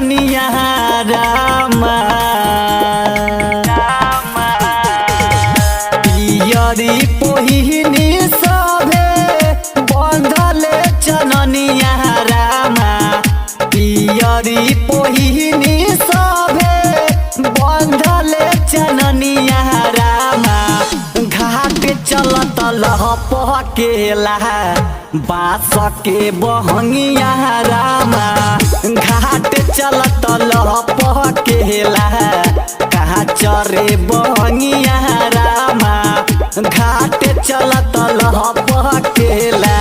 चननिया रामा पियरी पहिनी सभे बंधले चननिया रामा पियरी पहिनी सभे बंधले चननिया रामा घाट चलत लहपकेला बास के बहंगिया रामा घाट चलत लहपकेला कहा चरे बहंगिया रामा घाट चलत लहपकेला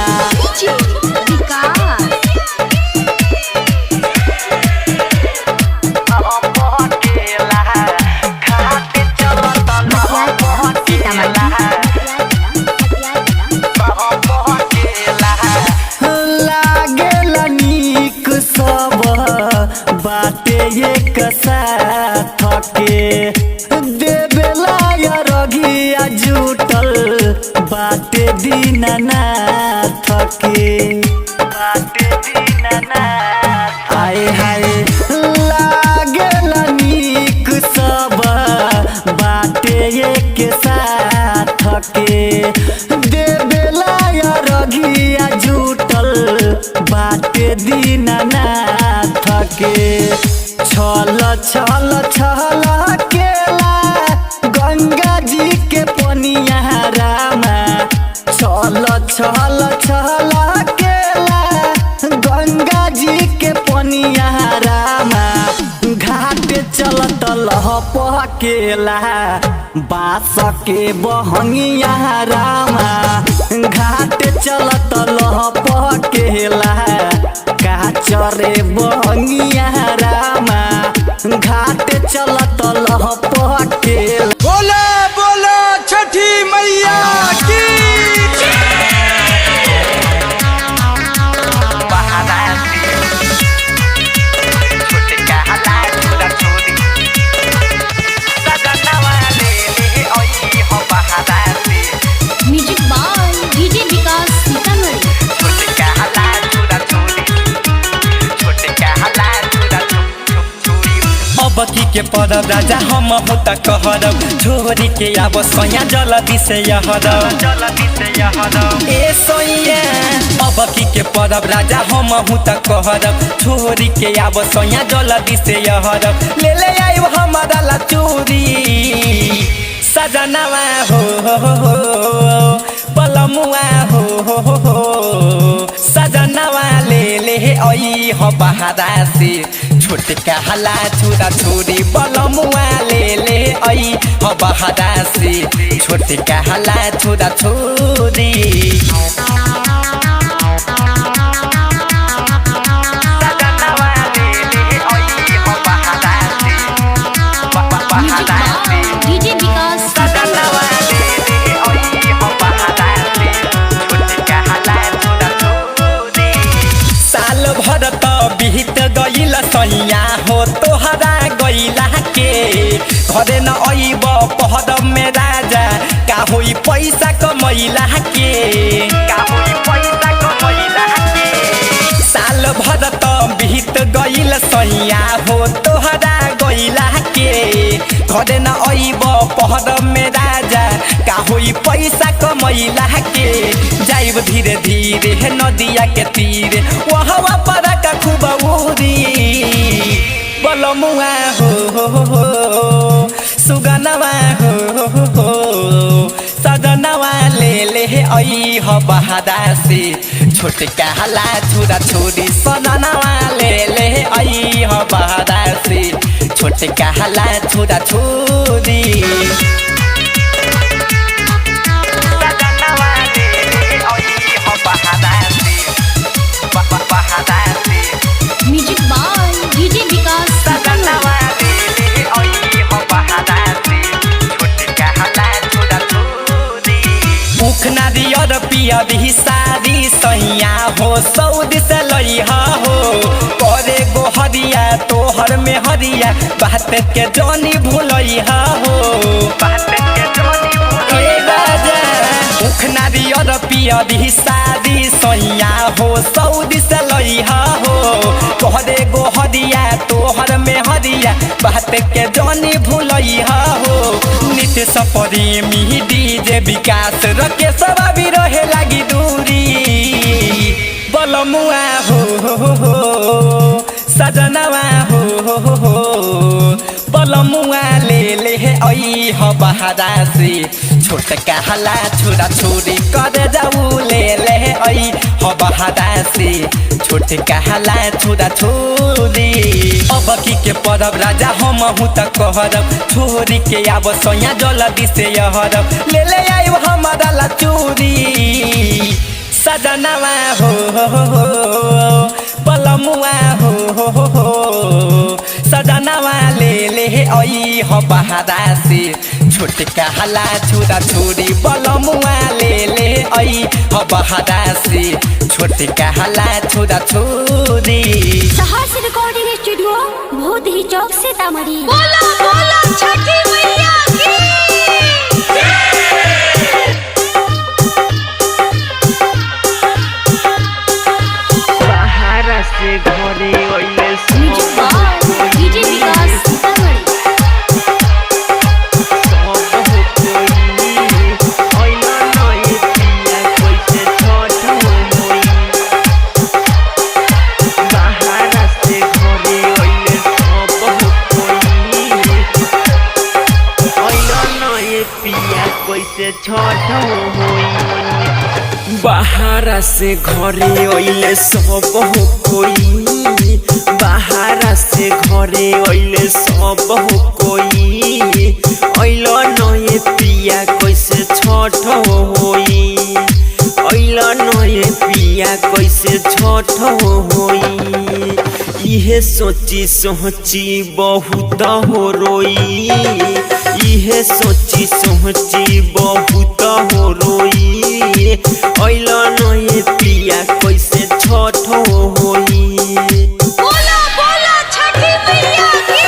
बाटे एक साथ के देवेला रघिया जुटल बाटे दीनानाथ के बाटे दीनानाथ आए हाय लागेला नीक सब बाटे एक साथ के देवेला रघिया जुटल बाटे दीनानाथ के छल छल छल केला गंगा जी के पनिया रामा छल छल छल केला गंगा जी के पनिया रामा घाट चलत लहपकेला बास के बहंगिया रामा घाट चलत लहपकेला चरे बहंगिया रामा घाट चलत लहपकेला। बोला बोला छठी मैया की म्यूजिक बाय डीजे विकास सीतामढ़ी। बकी के परब राजा हम होता कहरब छोरी के आब सैया जल्दी से यहरब ए सैया बकी के परब राजा हम होता कहरब छोरी के आब सैया जल्दी से यहरब ले ले आइब हमारा ला चूड़ी सजनवा हो पलमुआ हो सजनवा ले ले आई हो बहारा से छोटका हला छुरा छुरी बलमुआ ले ले आई हो बहारा से छोटका हला छुरा छुरी डीजे विकास साल भर त बीत गइल सैया हो तोहरा गइला के घरे न अइब पहर में राजा का होई पैसा कमैला के साल भर त बीत गइल सैया हो तोहरा गइला के घरे न अइब पहर में राजा का होई पैसा कमैला के जाइब धीरे धीरे नदिया के तीरे वहाँ पर का खूब उरी बलमुआ हो सुगनवा हो सजनवा ले ले आई हो बहारा से छोटका हला छुरा छुरी सजनवा ले ले आई हो बहारा से छोटका हला छुरा छुरी म्यूजिक बाय डीजे विकास मुखना दियर पिया भी सारी सैया हो सऊदी से लइहा हो करे गो हरिया तोहर में हरिया बात के जानी भूलइहा हो मुखना दियर पिया भी सारी सैया हो सऊदी से लइहा हो करे गो हरिया तोहर तोहर में हरिया बात के जानी भूलैया हो। नित्य सप्रेमी डीजे विकास रखे सब भी रहे लागी दूरी बलमुआ हो सजनवा हो बलमुआ ले आई हो बहारा से छोट कहला छोरा छोरी कर जाऊ ले आई हो बहारा से छोट कहला छोरा छोरी। अब की के परब राजा हम हूँ त कहरब छोरी के आब सैया जल्दी से यहरब ले आई हमारा ला चूरी सजनवा हो बलमुआ हो सजनवा ले आई हो बहारा से छोट कहला छोरा छोरी बलमुआ ले आई हो बहारा से छोट कहला छोरा छोरी। सहर्ष रिकॉर्डिंग स्टूडियो बहुत ही चौक सीतामढ़ी। बोला बोला छठी मैया की बहारा से घरे ओइले म्यूजिक बाय डीजे विकास सीतामढ़ी। छठ बहारा से घरे ओइले सब हो कोई बहारा से घरे ओइले सब हो कोई ओइल नए पिया कैसे छठ होई ओइल नए पिया कैसे छठ होई इहे सोची सोची बहुत हो रोई इहे सोची सोची बहुत हो रोई ओइल नए पिया कैसे छठ होई। बोला बोला छठी मैया की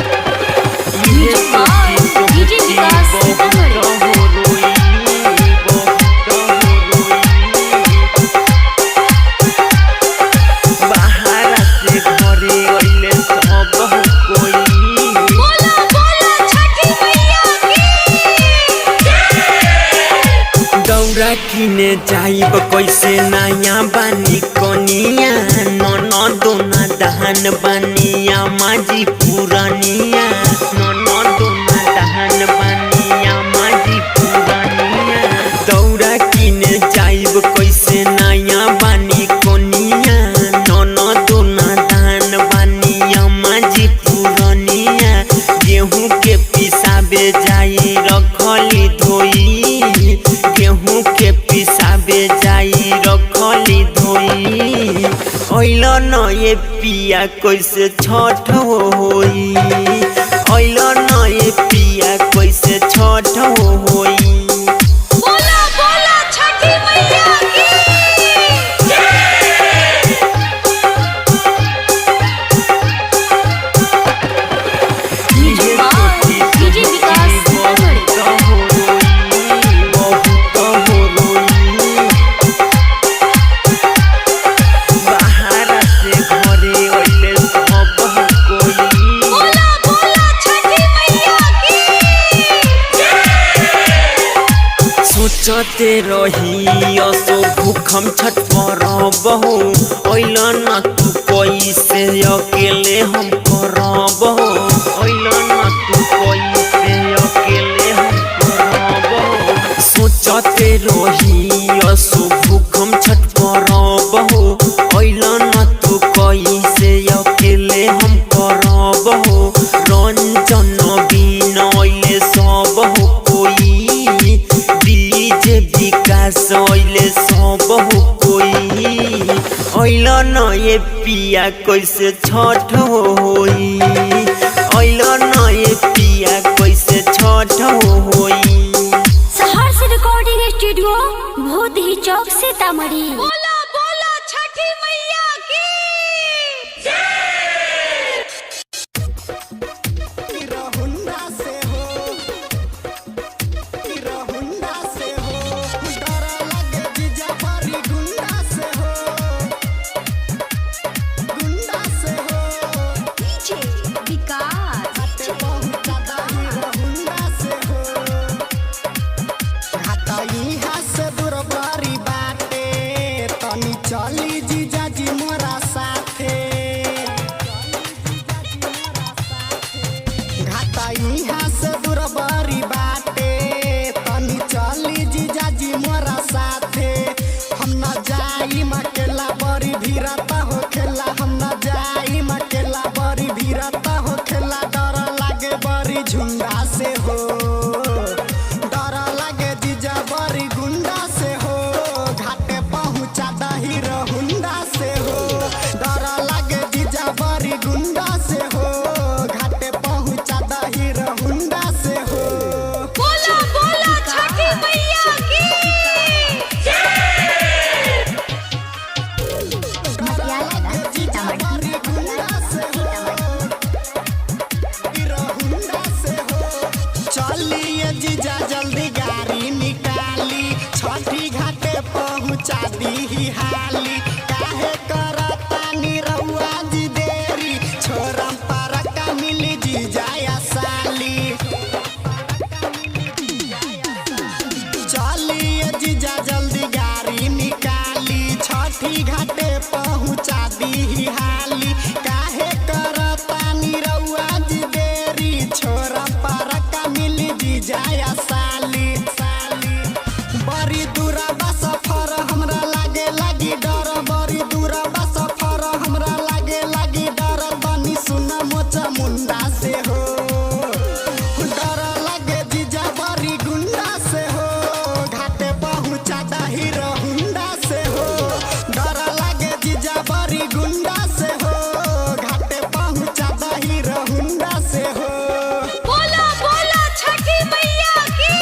म्यूजिक बाय डीजे विकास सीतामढ़ी। बहारा से घरे ओइले सब कोई बोला बोला छठी मैया की दौरा किने जाइब कैसे नया बानी कनिया नन दोना दहन बनिया माजी पुरानिया नन दोना दहन बनिया माजी पुरानिया दौरा किने जाइब कैसे नया बानी कनिया नन दोना दहन बनिया माजी पुरानिया गेहूं के पिसाबे जाई रखली धोई गेहूं के पिसाबे जाई रखली धोई ओइल नए पिया कैसे छठ होई ओइल नए पिया कैसे छठ होई। बोला बोला छठी मैया की म्यूजिक बाय डीजे विकास सीतामढ़ी। बहारा से घरे ओइले सब कोई बोला बोला छठी मैया की सोचते रही असो भूखम छठ परब हो ओइल न तू कैसे अकेले हम करब हो ओइल न तू कैसे अकेले हम करब हो सोचते रही असो भूखम छठ परब हो ओइल न तू कैसे अकेले हम करब हो रंजन बिन ओइले सब हो कोई डीजे विकास ओइले सब हो कोई ओइल नए पिया कैसे छठ होई ओइल नए पिया कैसे छठ होई। सहर्ष रिकॉर्डिंग स्टूडियो बहुत ही चौक सीतामढ़ी। बोला बोला छठी मैया की डर लगे जीजा बारी डर लागे जीजा बड़ी गुंडा से हो घाटे पहुँचा दही रहुंडा से हो डर लागे जीजा बड़ी गुंडा से हो घाटे पहुँचा दही रहुंडा से हो बोला बोला छठी मैया की चलिए जीजा जल्दी गाड़ी निकाली छठी घाटे पहुँचा दी हाली काहे करता निरहुआ जी देरी छोरम पर का मिली जीजा या साली चलिए जीजा जल्दी गाड़ी निकाली छठी घाटे पहुँचा दी हाली काहे करता निरहुआ जी देरी छोरा पर का मिली जीजा या साली बड़ी दूरा बा सफर हमरा लागी डर बड़ी दूरा बा सफर हमरा लागी डर बनी सुन मोचा मुंडा से हो डर लागे जीजा बड़ी गुंडा से हो घाटे पहुँचा दही रहुंडा से हो डर लागे जीजा बड़ी गुंडा से हो घाटे पहुँचा दही रहुंडा से हो बोला बोला छठी मैया की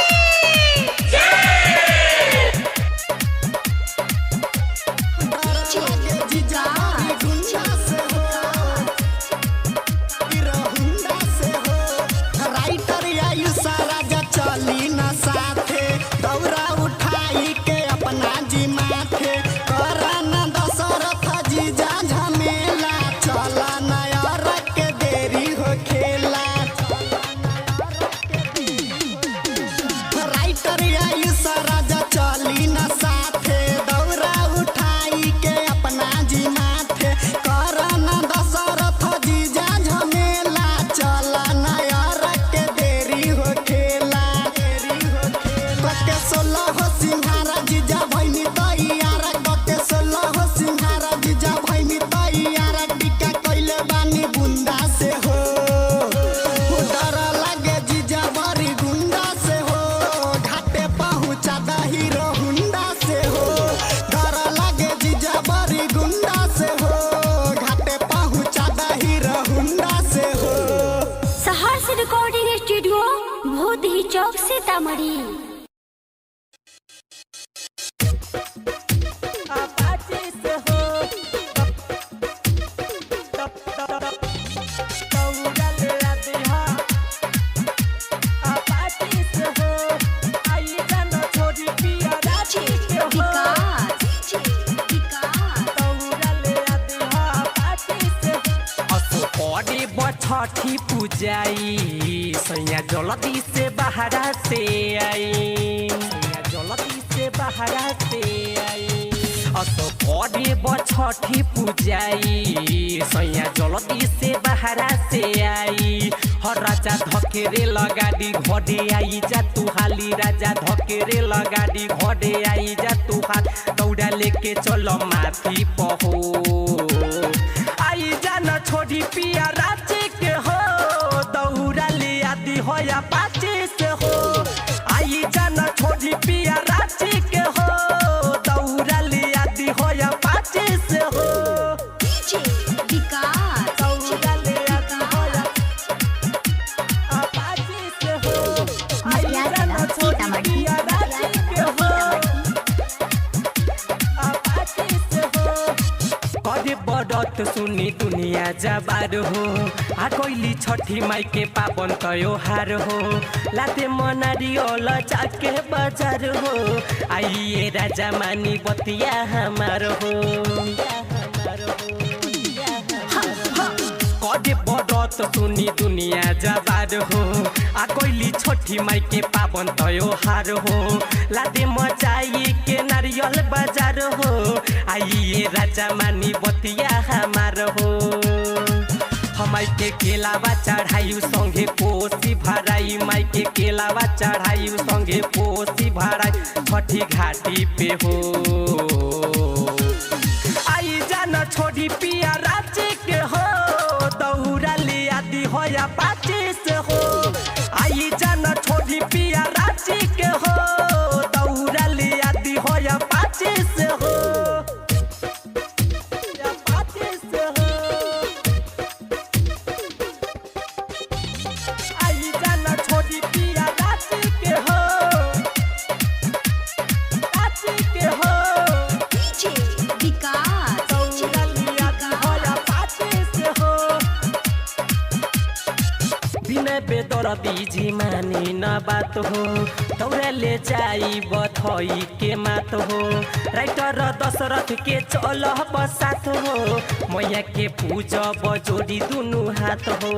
चली न साथे दौरा उठाई के अपना जी माथे करन दशरथ जीजा झमेला चला नया के देरी हो खेला राइटर आयुष राजा चली न साथे दौरा उठाई के अपना जी माथे करन दशरथ जीजा झमेला चला नया के देरी हो खेला कके 16 हो सिंहारा जीजा भैनी तैयारा कके 16 हो सिंहारा जीजा भैनी तैयारा टिका कइले बानी बुंदा से हो डर लागे जीजा बड़ी गुंडा से हो घाटे पहुँचा दही रहुंडा से हो डर लागे जीजा बड़ी गुंडा से हो घाटे पहुँचा दही रहुंडा से हो सहर्ष रिकॉर्डिंग स्टूडियो भूत ही चौक सीतामढ़ी छठी पूजाई सैया जल्दी से बाहरा से आई सैया जल्दी से बाहरा से आई असो पड़े छठी पूजाई सैया जल्दी से बाहरा से आई हर राजा धकेरे लगाडी घोड़े आई जा तू हाली राजा धकेरे लगाडी घोड़े आई जा तू हाल दौड़ा लेके चलो माथी पहो आई जाना छोड़ी पिया रांची के हो दौड़ा ले आदि हो या पाची से हो आई जाना छोड़ी पिया रांची के हो दौड़ा ले आदि हो या पाची से हो दौड़ा ले आदि हो या पाची से हो आई जाना छोड़ी पिया रांची के हो पाची से हो कदे बड़त सुनी दुनिया जबार हो आ कोइली छठी माई के पावन त्योहार हो लाते मनारियल जाके बाजार हो आइए राजा मानी बतिया हमार हो कदे बड़त सुनी दुनिया जबार हो आ कोइली छठी माई के पावन त्योहार हो लाते मचाई के नारियल बाजार हो आइए राजा मानी बतिया हमार हो हमाई के केलावा चढ़ाई संगे कोसी भराई माई के केलावा चढ़ाई संगे कोसी भराई छठी घाटी पे हो आई जाना छोड़ी पिया रांची के हो दौड़ा ले आदि हो या पाची से हो आई जाना बेदर दीजी मानी न बात हो दौड़ा ले जाई बथई के मात हो राइटर दशरथ के चल बसात हो मैया के पूजा बजोड़ी दुनु हाथ हो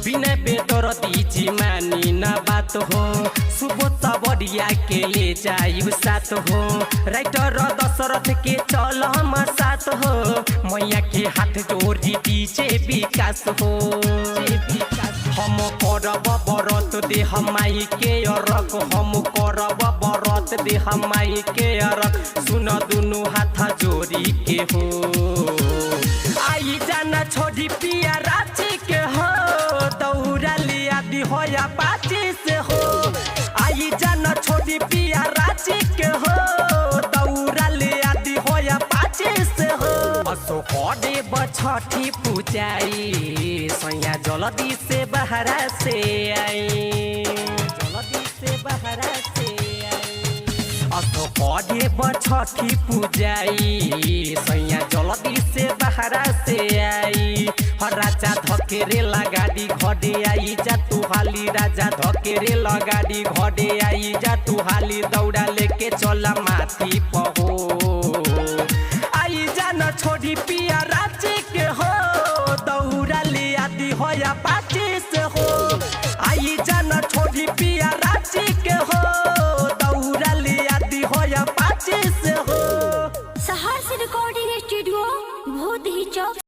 बिना बेदर दीजी मानी न बात हो सुबोध बड़िया के ले जाइब साथ हो राइटर दशरथ के चल हम साथ हो मैया के हाथ जोड़ी दीजे विकास हो हम करब बरत दे हमाई के अरक हम करब बरत दे हमाई के अरक सुन दुनु हाथ जोड़ी के हो आई जाना छोड़ी पिया रांची के हो दौड़ा लिया दी हो या पाची से हो आई जाना छोड़ी पिया रांची के हो दौड़ा लिया दी हो या पाची से हो असो करे बछठी पूजाई सैया जल्दी से बहरा से आई जल्दी से बहरा से असो करे बछठी पूजाई सैया जल्दी से बहरा से आई राजा धकेरे लगाडी घडे आई जा तू हाली राजा धकेरे लगाडी घडे आई जा तू हाली दौड़ा लेके चला माथी पहो आई जा न छोड़ी पिया रांची के हो दौड़ा ले आदि हो या